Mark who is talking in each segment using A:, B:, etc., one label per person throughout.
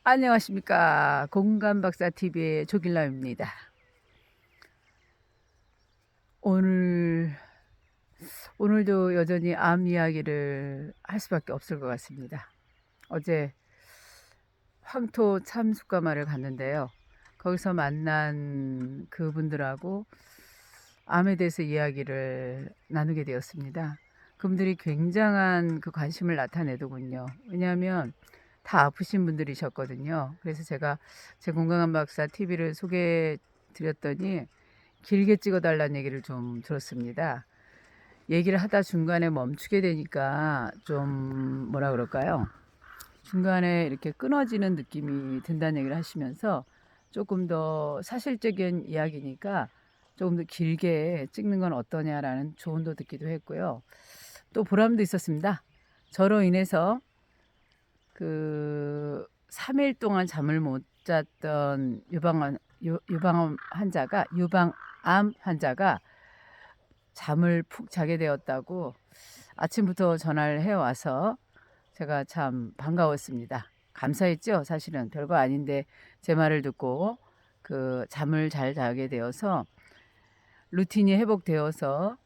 A: 안녕하십니까. 공감박사TV의 조길남입니다. 오늘, 오늘도 여전히 암 이야기를 할 수밖에 없을 것 같습니다. 어제 황토 참숯가마를 갔는데요. 거기서 만난 그분들하고 암에 대해서 이야기를 나누게 되었습니다. 그분들이 굉장한 그 관심을 나타내더군요. 왜냐하면 다 아프신 분들이셨거든요. 그래서 제가 제 건강한 박사 TV를 소개해 드렸더니 길게 찍어달라는 얘기를 좀 들었습니다. 얘기를 하다 중간에 멈추게 되니까 좀 뭐라 그럴까요? 중간에 이렇게 끊어지는 느낌이 든다는 얘기를 하시면서 조금 더 사실적인 이야기니까 조금 더 길게 찍는 건 어떠냐라는 조언도 듣기도 했고요. 또 보람도 있었습니다. 저로 인해서 그 3일 동안 잠을 못 잤던 유방암 환자가 잠을 푹 자게 되었다고 아침부터 전화를 해와서 제가 참 반가웠습니다. 감사했죠. 사실은 별거 아닌데 제 말을 듣고 그 잠을 잘 자게 되어서 루틴이 회복되어서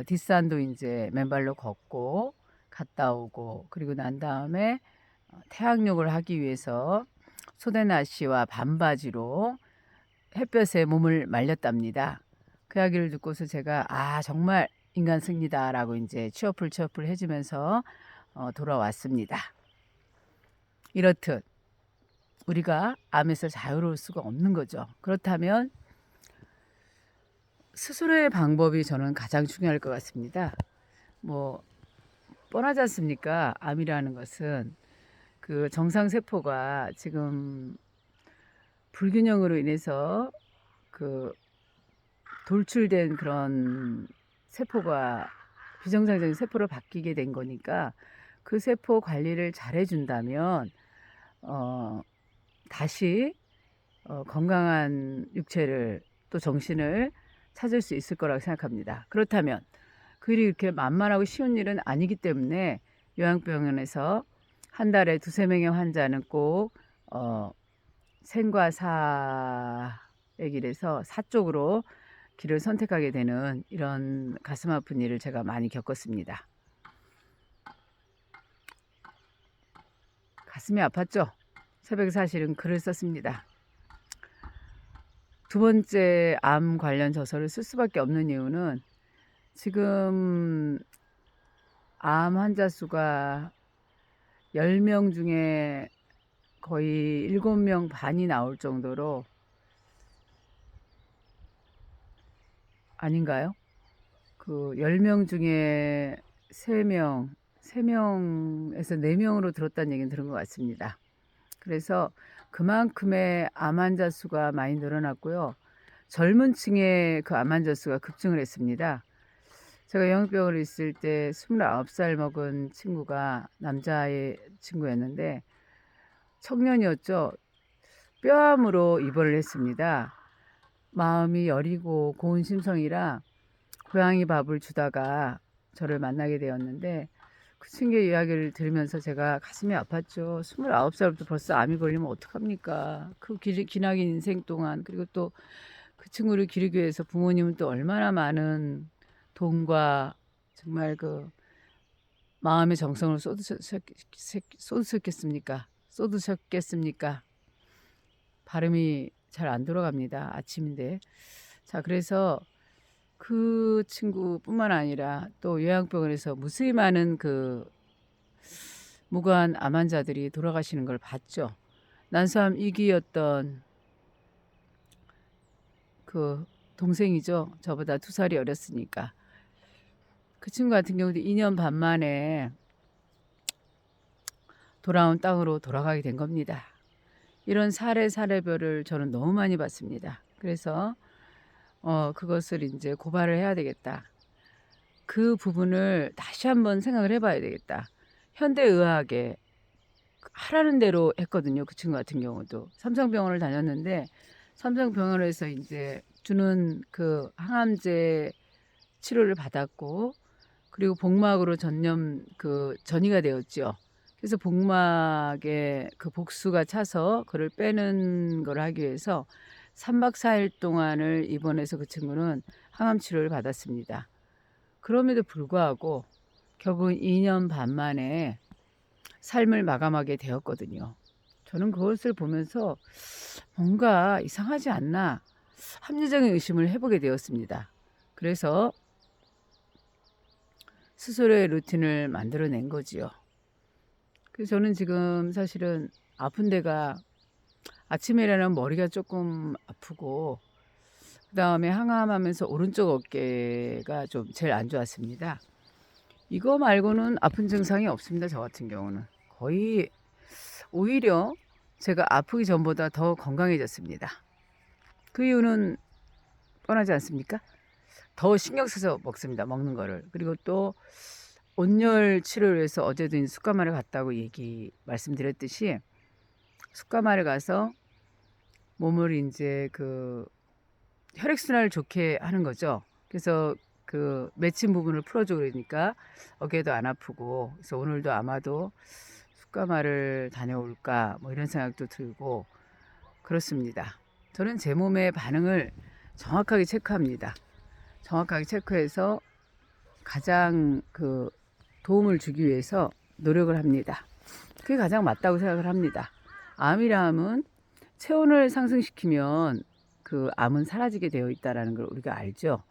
A: 뒷산도 이제 맨발로 걷고 갔다 오고 그리고 난 다음에 태양욕을 하기 위해서 소대나시와 반바지로 햇볕에 몸을 말렸답니다. 그 이야기를 듣고서 제가 정말 인간 승리다라고 이제 취업을 해주면서 돌아왔습니다. 이렇듯 우리가 암에서 자유로울 수가 없는 거죠. 그렇다면 스스로의 방법이 저는 가장 중요할 것 같습니다. 뭐 뻔하지 않습니까? 암이라는 것은 그 정상세포가 지금 불균형으로 인해서 그 돌출된 그런 세포가 비정상적인 세포로 바뀌게 된 거니까 그 세포 관리를 잘 해준다면 다시 건강한 육체를 또 정신을 찾을 수 있을 거라고 생각합니다. 그렇다면 그리 이렇게 만만하고 쉬운 일은 아니기 때문에 요양병원에서 한 달에 두세 명의 환자는 꼭 생과 사의 길에서 사 쪽으로 길을 선택하게 되는 이런 가슴 아픈 일을 제가 많이 겪었습니다. 가슴이 아팠죠. 새벽에 사실은 글을 썼습니다. 두 번째 암 관련 저서를 쓸 수밖에 없는 이유는 지금 암 환자 수가 10명 중에 거의 7명 반이 나올 정도로 아닌가요? 그 10명 중에 3명에서 4명으로 들었다는 얘기는 들은 것 같습니다. 그래서 그만큼의 암 환자 수가 많이 늘어났고요. 젊은 층의 그 암 환자 수가 급증을 했습니다. 제가 영역병원에 있을 때 29살 먹은 친구가 남자의 친구였는데 청년이었죠. 뼈암으로 입원을 했습니다. 마음이 여리고 고운 심성이라 고양이 밥을 주다가 저를 만나게 되었는데 그 친구의 이야기를 들으면서 제가 가슴이 아팠죠. 29살부터 벌써 암이 걸리면 어떡합니까? 그 기나긴 인생 동안 그리고 또 그 친구를 기르기 위해서 부모님은 또 얼마나 많은 돈과 정말 그 마음의 정성을 쏟으셨겠습니까? 발음이 잘 안 돌아갑니다. 아침인데. 자, 그래서 그 친구뿐만 아니라 또 요양병원에서 무수히 많은 그 무고한 암 환자들이 돌아가시는 걸 봤죠. 난소암 2기였던 그 동생이죠. 저보다 2살이 어렸으니까. 그 친구 같은 경우도 2년 반 만에 돌아온 땅으로 돌아가게 된 겁니다. 이런 사례별을 저는 너무 많이 봤습니다. 그래서 그것을 이제 고발을 해야 되겠다. 그 부분을 다시 한번 생각을 해봐야 되겠다. 현대의학에 하라는 대로 했거든요. 그 친구 같은 경우도 삼성병원을 다녔는데 삼성병원에서 이제 주는 그 항암제 치료를 받았고 그리고 복막으로 전이가 되었죠. 그래서 복막에 그 복수가 차서 그를 빼는 걸 하기 위해서 3박 4일 동안을 입원해서 그 친구는 항암 치료를 받았습니다. 그럼에도 불구하고 결국은 2년 반 만에 삶을 마감하게 되었거든요. 저는 그것을 보면서 뭔가 이상하지 않나 합리적인 의심을 해보게 되었습니다. 그래서 스스로의 루틴을 만들어낸 거지요. 그래서 저는 지금 사실은 아픈 데가 아침에 일어나면 머리가 조금 아프고 그 다음에 항암하면서 오른쪽 어깨가 좀 제일 안 좋았습니다. 이거 말고는 아픈 증상이 없습니다. 저 같은 경우는 거의 오히려 제가 아프기 전보다 더 건강해졌습니다. 그 이유는 뻔하지 않습니까? 더 신경 써서 먹습니다. 먹는 거를. 그리고 또 온열 치료를 위해서 어제도 숯가마를 갔다고 말씀드렸듯이 숯가마를 가서 몸을 이제 그 혈액순환을 좋게 하는 거죠. 그래서 그 맺힌 부분을 풀어주고 그러니까 어깨도 안 아프고, 그래서 오늘도 아마도 숯가마를 다녀올까 뭐 이런 생각도 들고 그렇습니다. 저는 제 몸의 반응을 정확하게 체크합니다. 정확하게 체크해서 가장 그 도움을 주기 위해서 노력을 합니다. 그게 가장 맞다고 생각을 합니다. 암이라 함은 체온을 상승시키면 그 암은 사라지게 되어 있다는 걸 우리가 알죠.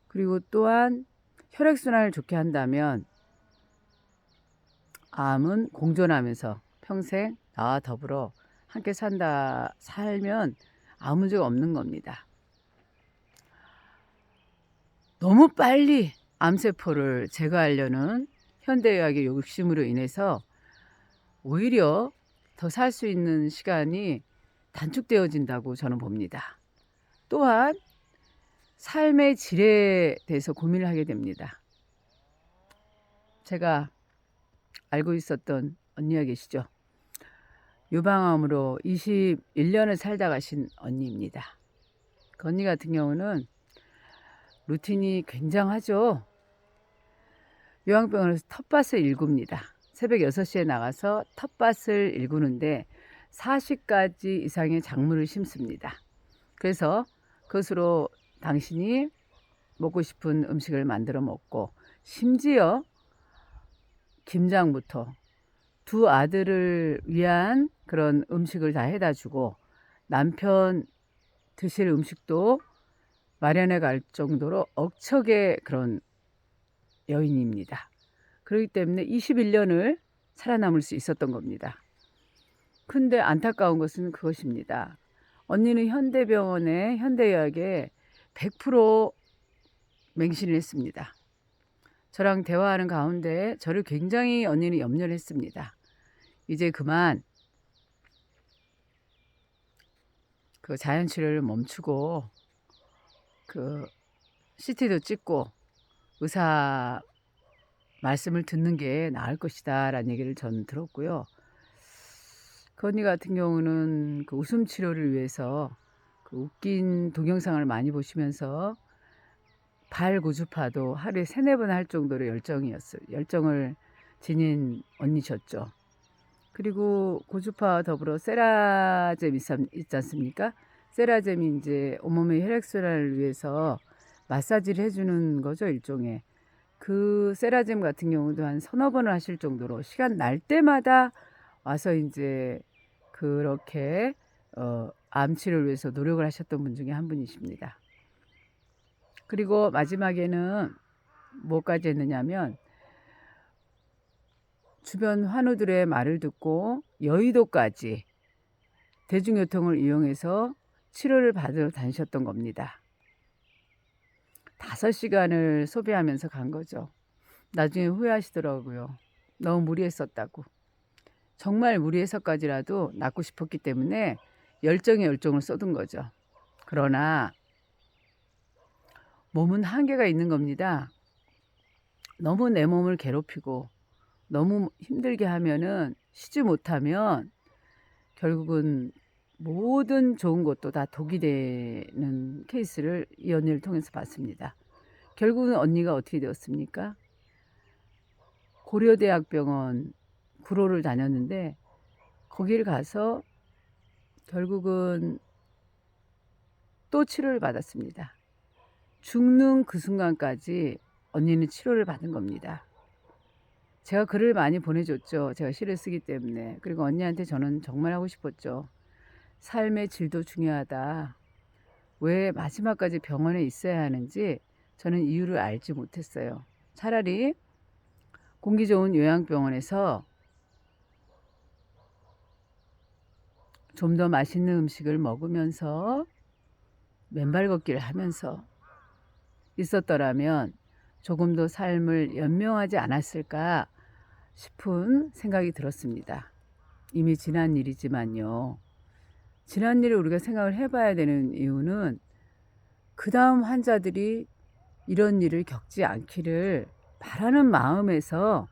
A: 그리고 또한 혈액순환을 좋게 한다면 암은 공존하면서 평생 나와 더불어 함께 살면 아무 문제가 없는 겁니다. 너무 빨리 암세포를 제거하려는 현대의학의 욕심으로 인해서 오히려 더 살 수 있는 시간이 단축되어진다고 저는 봅니다. 또한 삶의 질에 대해서 고민을 하게 됩니다. 제가 알고 있었던 언니가 계시죠. 유방암으로 21년을 살다 가신 언니입니다. 그 언니 같은 경우는 루틴이 굉장하죠. 요양병원에서 텃밭을 일굽니다. 새벽 6시에 나가서 텃밭을 일구는데 40가지 이상의 작물을 심습니다. 그래서 그것으로 당신이 먹고 싶은 음식을 만들어 먹고, 심지어 김장부터 두 아들을 위한 그런 음식을 다 해다 주고 남편 드실 음식도 마련해 갈 정도로 억척의 그런 여인입니다. 그렇기 때문에 21년을 살아남을 수 있었던 겁니다. 근데 안타까운 것은 그것입니다. 언니는 현대의학에 100% 맹신을 했습니다. 저랑 대화하는 가운데 저를 굉장히 언니는 염려를 했습니다. 이제 그만 그 자연치료를 멈추고 그 CT도 찍고 의사 말씀을 듣는 게 나을 것이다 라는 얘기를 전 들었고요. 그 언니 같은 경우는 그 웃음 치료를 위해서 그 웃긴 동영상을 많이 보시면서 발 고주파도 하루에 3-4번 할 정도로 열정을 지닌 언니셨죠. 그리고 고주파와 더불어 세라젬 있지 않습니까? 세라젬이 이제 온몸의 혈액순환을 위해서 마사지를 해주는 거죠, 일종의. 그 세라젬 같은 경우도 한 3-4번을 하실 정도로 시간 날 때마다 와서 이제 그렇게 암 치료를 위해서 노력을 하셨던 분 중에 한 분이십니다. 그리고 마지막에는 뭐까지 했느냐면 주변 환우들의 말을 듣고 여의도까지 대중교통을 이용해서 치료를 받으러 다니셨던 겁니다. 5시간을 소비하면서 간 거죠. 나중에 후회하시더라고요. 너무 무리했었다고. 정말 무리해서까지라도 낫고 싶었기 때문에 열정에 열정을 쏟은 거죠. 그러나 몸은 한계가 있는 겁니다. 너무 내 몸을 괴롭히고 너무 힘들게 하면은, 쉬지 못하면 결국은 모든 좋은 것도 다 독이 되는 케이스를 이 언니를 통해서 봤습니다. 결국은 언니가 어떻게 되었습니까? 고려대학병원 구로를 다녔는데 거길 가서 결국은 또 치료를 받았습니다. 죽는 그 순간까지 언니는 치료를 받은 겁니다. 제가 글을 많이 보내줬죠. 제가 시를 쓰기 때문에. 그리고 언니한테 저는 정말 하고 싶었죠. 삶의 질도 중요하다. 왜 마지막까지 병원에 있어야 하는지 저는 이유를 알지 못했어요. 차라리 공기 좋은 요양병원에서 좀 더 맛있는 음식을 먹으면서 맨발 걷기를 하면서 있었더라면 조금 더 삶을 연명하지 않았을까 싶은 생각이 들었습니다. 이미 지난 일이지만요. 지난 일을 우리가 생각을 해봐야 되는 이유는 그 다음 환자들이 이런 일을 겪지 않기를 바라는 마음에서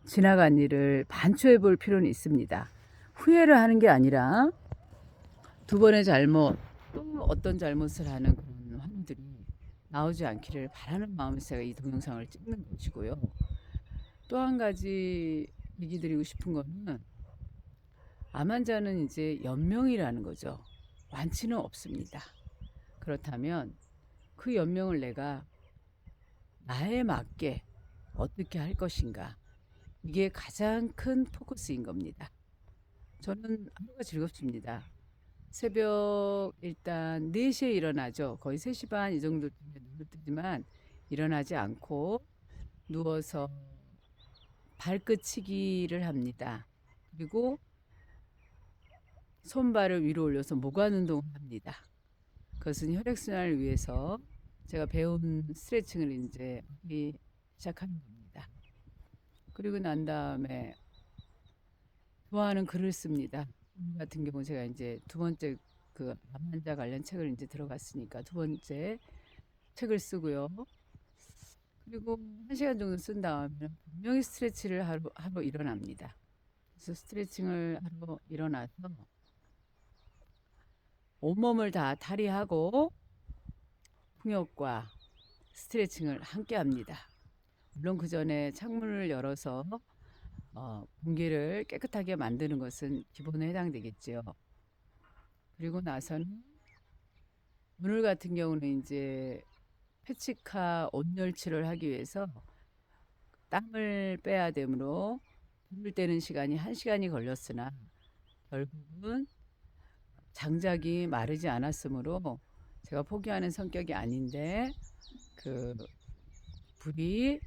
A: 지나간 일을 반추해 볼 필요는 있습니다. 후회를 하는 게 아니라 두 번의 잘못, 또 어떤 잘못을 하는 그런 환우들이 나오지 않기를 바라는 마음에서 제가 이 동영상을 찍는 것이고요. 또 한 가지 얘기 드리고 싶은 거는 암 환자는 이제 연명이라는 거죠. 완치는 없습니다. 그렇다면 그 연명을 내가 나에 맞게 어떻게 할 것인가. 이게 가장 큰 포커스인 겁니다. 저는 하루가 즐겁습니다. 새벽 일단 4시에 일어나죠. 거의 3시 반 이 정도 되면 눈을 뜨지만 일어나지 않고 누워서 발끝치기를 합니다. 그리고 손발을 위로 올려서 모관 운동을 합니다. 그것은 혈액순환을 위해서 제가 배운 스트레칭을 이제 하기 시작하는 겁니다. 그리고 난 다음에 좋아하는 글을 씁니다. 오늘 같은 경우 제가 이제 두 번째 그 암 환자 관련 책을 이제 들어갔으니까 두 번째 책을 쓰고요. 그리고 1시간 정도 쓴 다음에 분명히 스트레치를 하러 일어납니다. 그래서 스트레칭을 하러 일어나서 온몸을 다 탈의하고 풍욕과 스트레칭을 함께 합니다. 물론 그 전에 창문을 열어서 공기를 깨끗하게 만드는 것은 기본에 해당되겠지요. 그리고 나서는 오늘 같은 경우는 이제 패치카 온열치를 하기 위해서 땀을 빼야 되므로 불을 떼는 시간이 1시간이 걸렸으나 결국은 장작이 마르지 않았으므로 제가 포기하는 성격이 아닌데 그 불이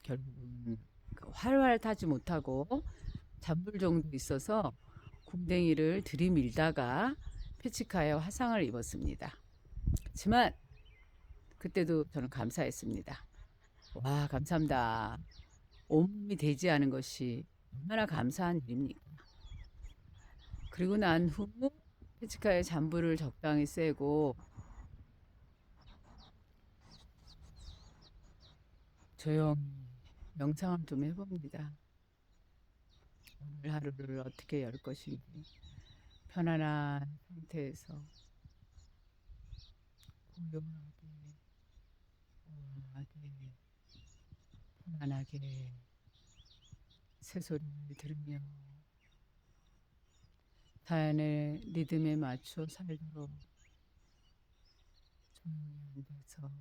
A: 결국은 활활 타지 못하고 잔불 정도 있어서 궁뎅이를 들이밀다가 패치카에 화상을 입었습니다. 그렇지만 그때도 저는 감사했습니다. 와, 감사합니다. 온몸이 되지 않은 것이 얼마나 감사한 일입니까? 그리고 난 후 패치카에 잔불을 적당히 쐬고 조용히 명상을 좀 해봅니다. 오늘 하루를 어떻게 열 것인지 편안한 상태에서 고요하게, 고요하게, 편안하게 새소리를 들으며 자연의 리듬에 맞춰 살도록 조용히 앉아서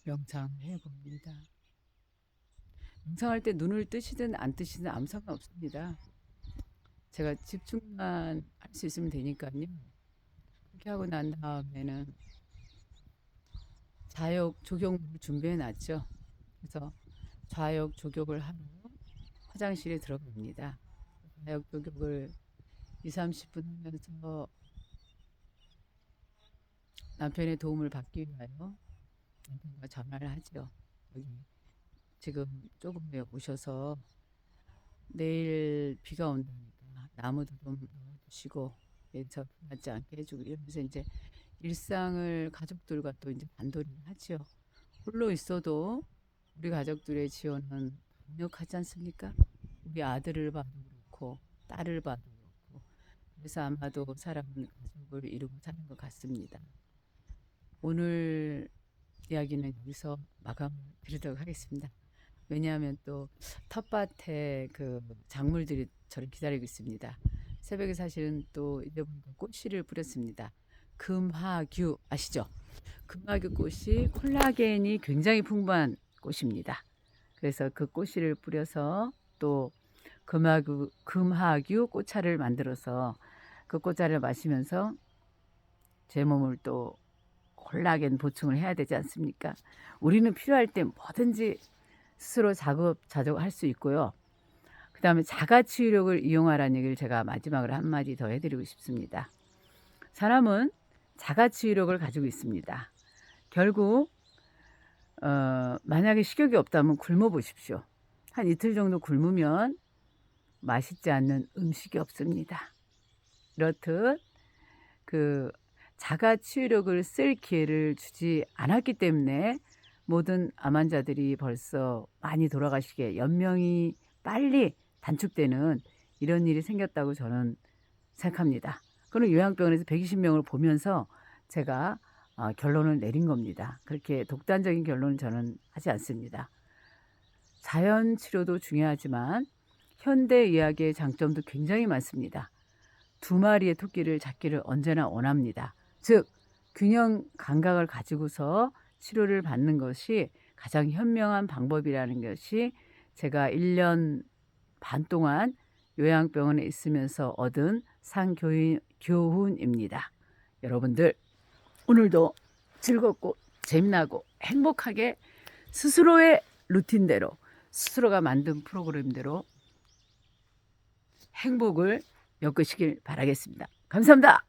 A: 명상을 해봅니다. 명상할 때 눈을 뜨시든 안 뜨시든 아무 상관없습니다. 제가 집중만 할 수 있으면 되니까요. 그렇게 하고 난 다음에는 자욕 조경물을 준비해 놨죠. 그래서 좌욕 조격을 하러 화장실에 들어갑니다. 좌욕 조격을 2, 30분 하면서 남편의 도움을 받기 위하여 남편과 전화를 하죠. 여기 지금 조금 후에 오셔서 내일 비가 온다니까 나무도 좀 넣어주시고 예서 비 맞지 않게 해주고 이러면서 이제 일상을 가족들과 또 이제 단도리를 하죠. 홀로 있어도 우리 가족들의 지원은 강력하지 않습니까? 우리 아들을 봐도 그렇고 딸을 봐도 그렇고 그래서 아마도 사람은 가족을 이루고 사는 것 같습니다. 오늘 이야기는 여기서 마감을 드리도록 하겠습니다. 왜냐하면 또 텃밭에 그 작물들이 저를 기다리고 있습니다. 새벽에 사실은 또 잊어보니까 꽃씨를 뿌렸습니다. 금화규 아시죠? 금화규 꽃이 콜라겐이 굉장히 풍부한 꽃입니다. 그래서 그 꽃씨를 뿌려서 또 금화규 꽃차를 만들어서 그 꽃차를 마시면서 제 몸을 또 콜라겐 보충을 해야 되지 않습니까? 우리는 필요할 때 뭐든지 스스로 자족할 수 있고요. 그 다음에 자가치유력을 이용하라는 얘기를 제가 마지막으로 한마디 더 해드리고 싶습니다. 사람은 자가치유력을 가지고 있습니다. 결국 만약에 식욕이 없다면 굶어 보십시오. 한 이틀 정도 굶으면 맛있지 않는 음식이 없습니다. 이렇듯 그 자가치유력을 쓸 기회를 주지 않았기 때문에 모든 암 환자들이 벌써 많이 돌아가시게 연명이 빨리 단축되는 이런 일이 생겼다고 저는 생각합니다. 그럼 요양병원에서 120명을 보면서 제가 결론을 내린 겁니다. 그렇게 독단적인 결론은 저는 하지 않습니다. 자연 치료도 중요하지만 현대의학의 장점도 굉장히 많습니다. 두 마리의 토끼를 잡기를 언제나 원합니다. 즉 균형 감각을 가지고서 치료를 받는 것이 가장 현명한 방법이라는 것이 제가 1년 반 동안 요양병원에 있으면서 얻은 교훈입니다. 여러분들 오늘도 즐겁고 재미나고 행복하게 스스로의 루틴대로 스스로가 만든 프로그램대로 행복을 엮으시길 바라겠습니다. 감사합니다.